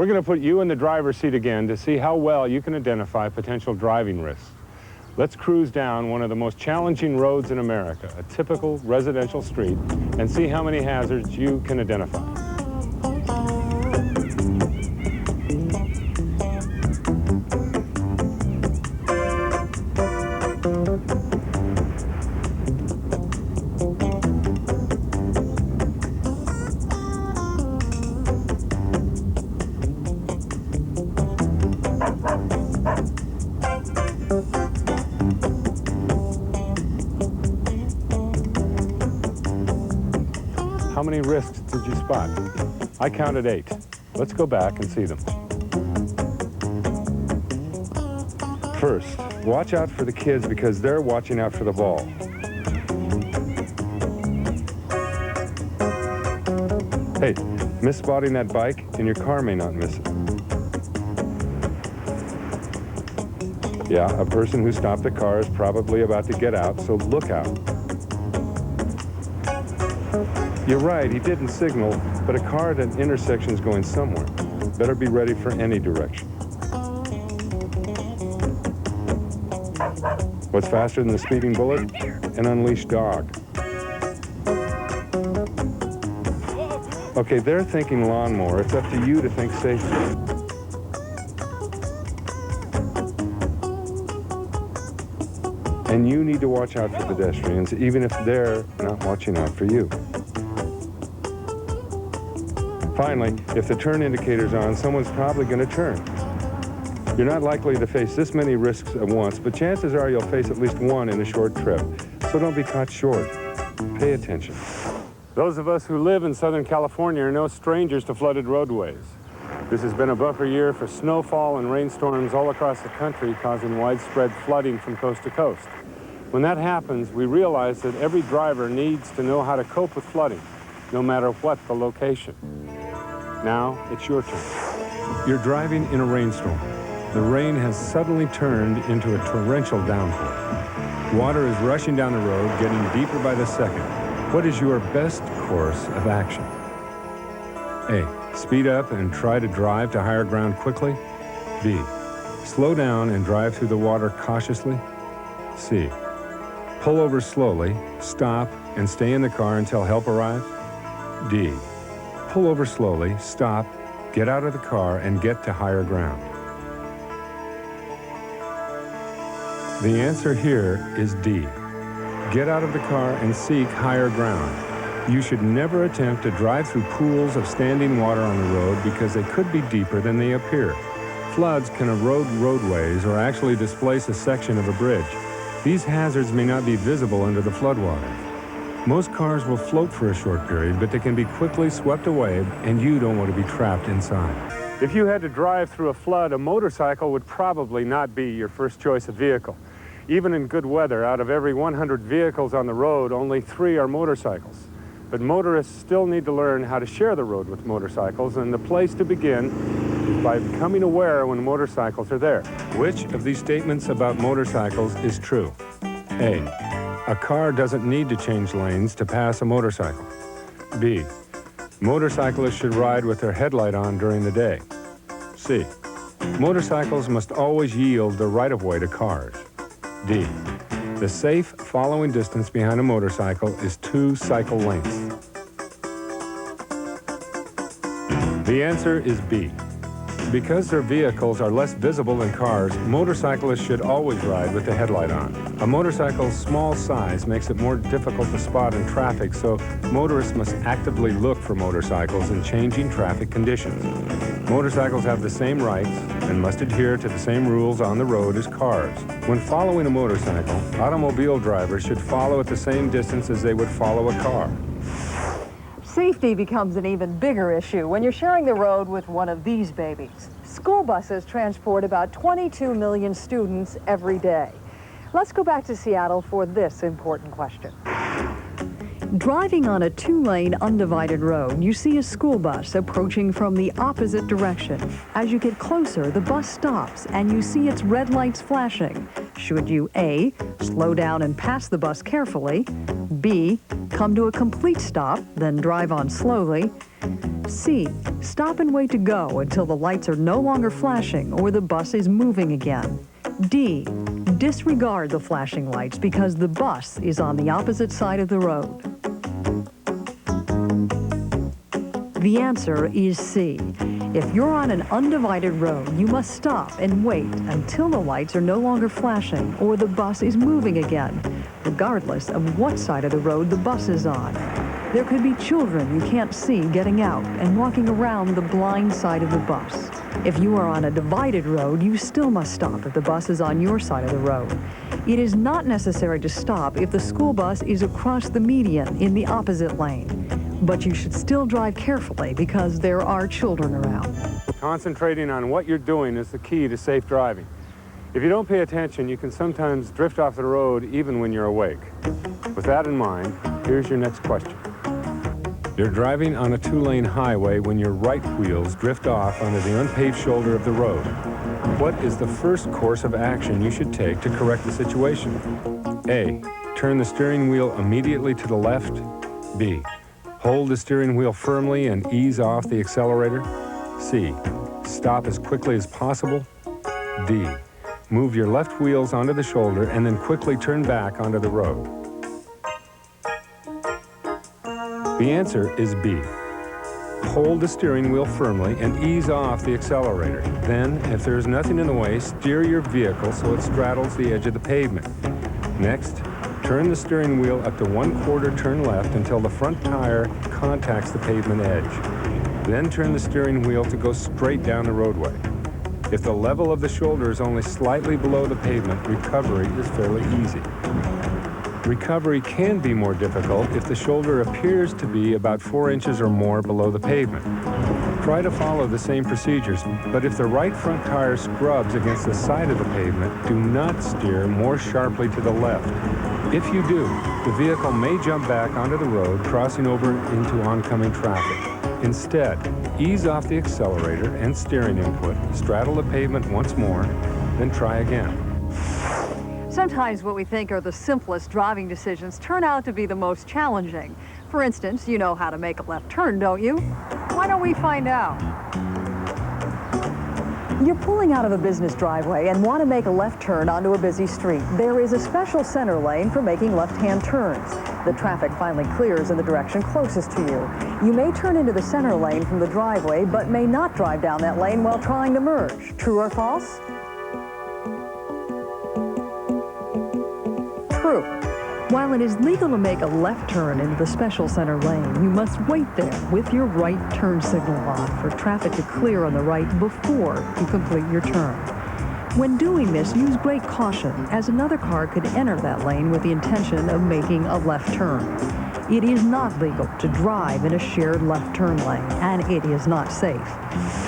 We're going to put you in the driver's seat again to see how well you can identify potential driving risks. Let's cruise down one of the most challenging roads in America, a typical residential street, and see how many hazards you can identify. How many risks did you spot? I counted 8. Let's go back and see them. First, watch out for the kids because they're watching out for the ball. Hey, miss spotting that bike and your car may not miss it. Yeah, a person who stopped the car is probably about to get out, so look out. You're right, he didn't signal, but a car at an intersection is going somewhere. Better be ready for any direction. What's faster than the speeding bullet? An unleashed dog. Okay, they're thinking lawnmower. It's up to you to think safety. And you need to watch out for pedestrians, even if they're not watching out for you. Finally, if the turn indicator's on, someone's probably going to turn. You're not likely to face this many risks at once, but chances are you'll face at least one in a short trip. So don't be caught short. Pay attention. Those of us who live in Southern California are no strangers to flooded roadways. This has been a bumper year for snowfall and rainstorms all across the country, causing widespread flooding from coast to coast. When that happens, we realize that every driver needs to know how to cope with flooding, no matter what the location. Now, it's your turn. You're driving in a rainstorm. The rain has suddenly turned into a torrential downpour. Water is rushing down the road, getting deeper by the second. What is your best course of action? A, speed up and try to drive to higher ground quickly. B, slow down and drive through the water cautiously. C, pull over slowly, stop, and stay in the car until help arrives. D, pull over slowly, stop, get out of the car, and get to higher ground. The answer here is D. Get out of the car and seek higher ground. You should never attempt to drive through pools of standing water on the road because they could be deeper than they appear. Floods can erode roadways or actually displace a section of a bridge. These hazards may not be visible under the floodwater. Most cars will float for a short period, but they can be quickly swept away, and you don't want to be trapped inside. If you had to drive through a flood, a motorcycle would probably not be your first choice of vehicle. Even in good weather, out of every 100 vehicles on the road, only 3 are motorcycles. But motorists still need to learn how to share the road with motorcycles, and the place to begin is by becoming aware when motorcycles are there. Which of these statements about motorcycles is true? A, a car doesn't need to change lanes to pass a motorcycle. B, motorcyclists should ride with their headlight on during the day. C, motorcycles must always yield the right-of-way to cars. D, the safe following distance behind a motorcycle is 2 cycle lengths. The answer is B. Because their vehicles are less visible than cars, motorcyclists should always ride with the headlight on. A motorcycle's small size makes it more difficult to spot in traffic, so motorists must actively look for motorcycles in changing traffic conditions. Motorcycles have the same rights and must adhere to the same rules on the road as cars. When following a motorcycle, automobile drivers should follow at the same distance as they would follow a car. Safety becomes an even bigger issue when you're sharing the road with one of these babies. School buses transport about 22 million students every day. Let's go back to Seattle for this important question. Driving on a 2-lane undivided road, you see a school bus approaching from the opposite direction. As you get closer, the bus stops and you see its red lights flashing. Should you A, slow down and pass the bus carefully, B, come to a complete stop, then drive on slowly, C. Stop and wait to go until the lights are no longer flashing or the bus is moving again. D. Disregard the flashing lights because the bus is on the opposite side of the road. The answer is C. If you're on an undivided road, you must stop and wait until the lights are no longer flashing or the bus is moving again, regardless of what side of the road the bus is on. There could be children you can't see getting out and walking around the blind side of the bus. If you are on a divided road, you still must stop if the bus is on your side of the road. It is not necessary to stop if the school bus is across the median in the opposite lane. But you should still drive carefully because there are children around. Concentrating on what you're doing is the key to safe driving. If you don't pay attention, you can sometimes drift off the road even when you're awake. With that in mind, here's your next question. You're driving on a two-lane highway when your right wheels drift off onto the unpaved shoulder of the road. What is the first course of action you should take to correct the situation? A. Turn the steering wheel immediately to the left. B. Hold the steering wheel firmly and ease off the accelerator. C. Stop as quickly as possible. D. Move your left wheels onto the shoulder and then quickly turn back onto the road. The answer is B. Hold the steering wheel firmly and ease off the accelerator. Then, if there is nothing in the way, steer your vehicle so it straddles the edge of the pavement. Next, turn the steering wheel up to 1/4 turn left until the front tire contacts the pavement edge. Then turn the steering wheel to go straight down the roadway. If the level of the shoulder is only slightly below the pavement, recovery is fairly easy. Recovery can be more difficult if the shoulder appears to be about 4 inches or more below the pavement. Try to follow the same procedures, but if the right front tire scrubs against the side of the pavement, do not steer more sharply to the left. If you do, the vehicle may jump back onto the road, crossing over into oncoming traffic. Instead, ease off the accelerator and steering input, straddle the pavement once more, then try again. Sometimes what we think are the simplest driving decisions turn out to be the most challenging. For instance, you know how to make a left turn, don't you? Why don't we find out? You're pulling out of a business driveway and want to make a left turn onto a busy street. There is a special center lane for making left-hand turns. The traffic finally clears in the direction closest to you. You may turn into the center lane from the driveway, but may not drive down that lane while trying to merge. True or false? True. While it is legal to make a left turn into the special center lane, you must wait there with your right turn signal on for traffic to clear on the right before you complete your turn. When doing this, use great caution, as another car could enter that lane with the intention of making a left turn. It is not legal to drive in a shared left turn lane, and it is not safe.